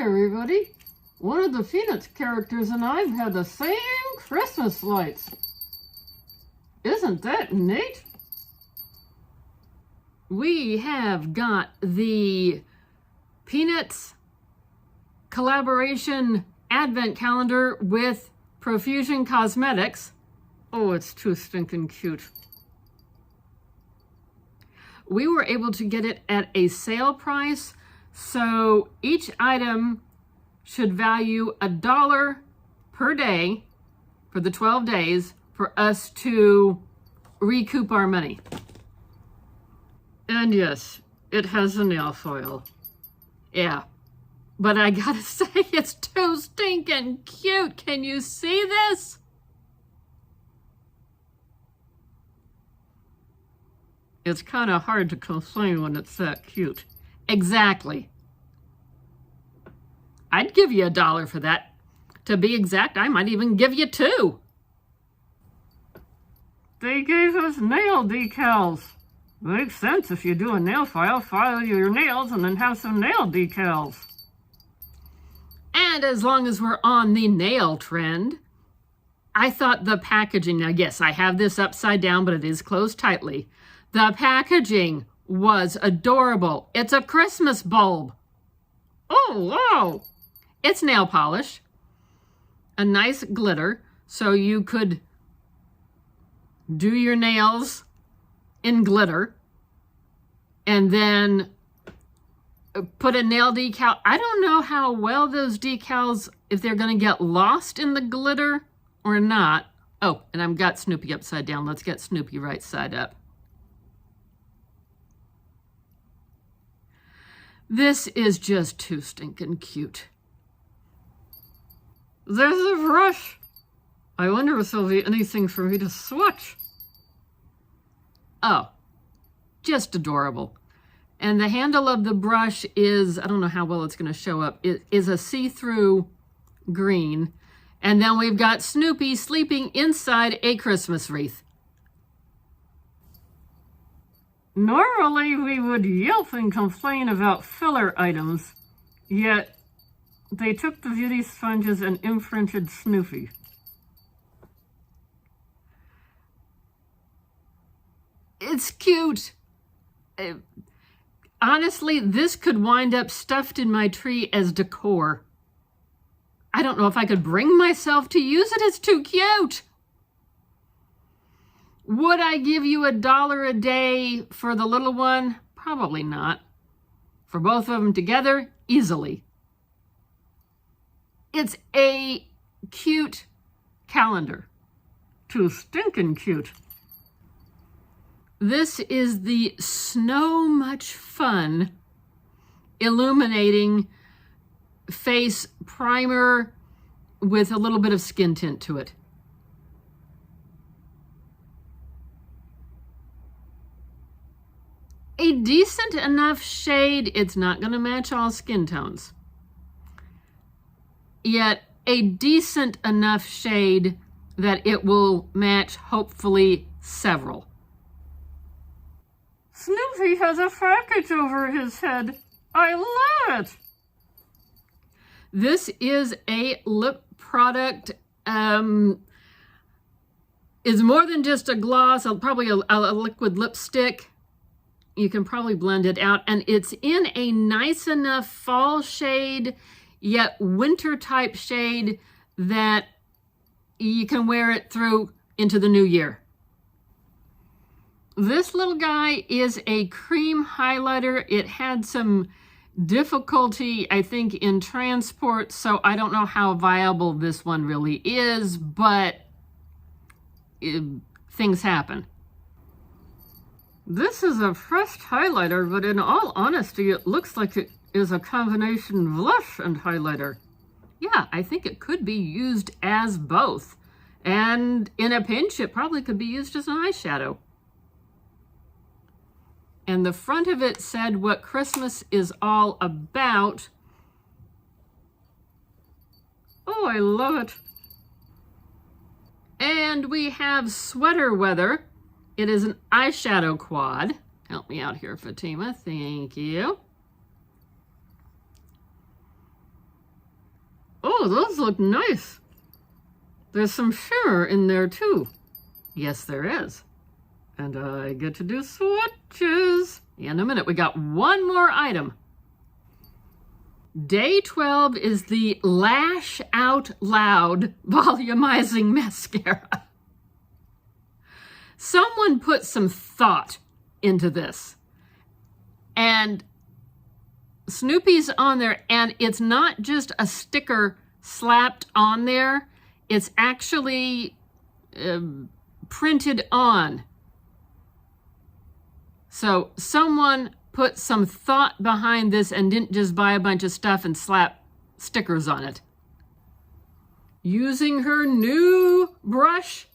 everybody. One of the Peanuts characters and I have the same Christmas lights. Isn't that neat? We have got the Peanuts collaboration advent calendar with Profusion Cosmetics. Oh, it's too stinking cute. We were able to get it at a sale price, so each item should value $1 per day for the 12 days for us to recoup our money. And yes, it has a nail foil. Yeah, but I gotta say, it's too stinking cute. Can you see this? It's kind of hard to complain when it's that cute. Exactly. I'd give you $1 for that. To be exact, I might even give you $2. They gave us nail decals. Makes sense if you do a nail file your nails and then have some nail decals. And as long as we're on the nail trend, I thought the packaging, now yes, I have this upside down, but it is closed tightly. The packaging was adorable. It's a Christmas bulb. Oh, wow. It's nail polish, a nice glitter, so you could do your nails in glitter and then put a nail decal. I don't know how well those decals, if they're going to get lost in the glitter or not. Oh, and I've got Snoopy upside down. Let's get Snoopy right side up. This is just too stinking cute. There's a brush. I wonder if there'll be anything for me to swatch. Oh, just adorable. And the handle of the brush is, I don't know how well it's going to show up, it is a see-through green. And then we've got Snoopy sleeping inside a Christmas wreath. Normally we would yelp and complain about filler items, yet they took the beauty sponges and imprinted Snoopy. It's cute. Honestly, this could wind up stuffed in my tree as decor. I don't know if I could bring myself to use it. It's too cute. Would I give you $1 a day for the little one? Probably not. For both of them together, easily. It's a cute calendar. Too stinking cute. This is the So Much Fun Illuminating Face Primer with a little bit of skin tint to it. A decent enough shade. It's not going to match all skin tones. Yet a decent enough shade that it will match, hopefully, several. Snoopy has a package over his head. I love it. This is a lip product. It's more than just a gloss, probably a liquid lipstick. You can probably blend it out. And it's in a nice enough fall shade, yet winter type shade that you can wear it through into the new year. This little guy is a cream highlighter. It had some difficulty, I think, in transport, so I don't know how viable this one really is, but things happen. This is a pressed highlighter, but in all honesty, it looks like it is a combination blush and highlighter. Yeah, I think it could be used as both. And in a pinch, it probably could be used as an eyeshadow. And the front of it said what Christmas is all about. Oh, I love it. And we have Sweater Weather. It is an eyeshadow quad. Help me out here, Fatima. Thank you. Oh, those look nice. There's some shimmer in there too. Yes, there is. And I get to do swatches. In a minute, we got one more item. Day 12 is the Lash Out Loud Volumizing Mascara. Someone put some thought into this. And Snoopy's on there, and it's not just a sticker slapped on there. It's actually printed on. So someone put some thought behind this and didn't just buy a bunch of stuff and slap stickers on it. Using her new brush,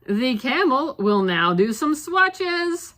the camel will now do some swatches.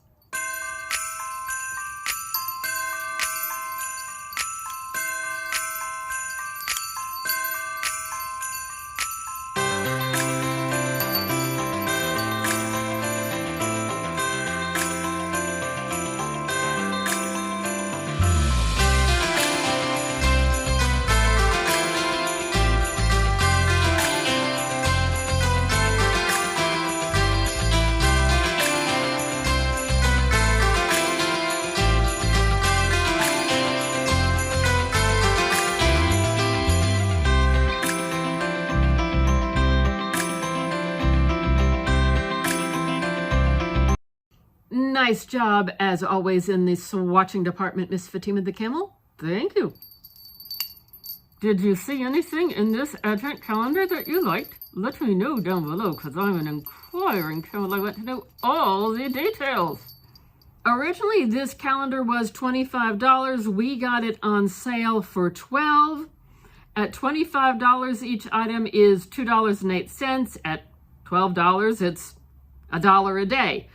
Nice job, as always, in the swatching department, Miss Fatima the Camel. Thank you. Did you see anything in this advent calendar that you liked? Let me know down below, because I'm an inquiring camel. I want to know all the details. Originally, this calendar was $25. We got it on sale for $12. At $25, each item is $2.08. At $12, it's $1 a day.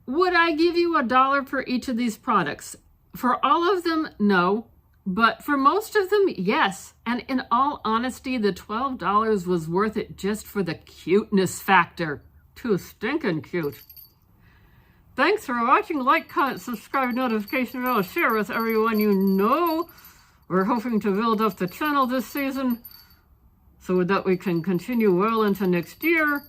Would I give you $1 for each of these products? For all of them, no. But for most of them, yes. And in all honesty, the $12 was worth it just for the cuteness factor. Too stinking cute. Thanks for watching. Like, comment, subscribe, notification bell, share with everyone you know. We're hoping to build up the channel this season so that we can continue well into next year.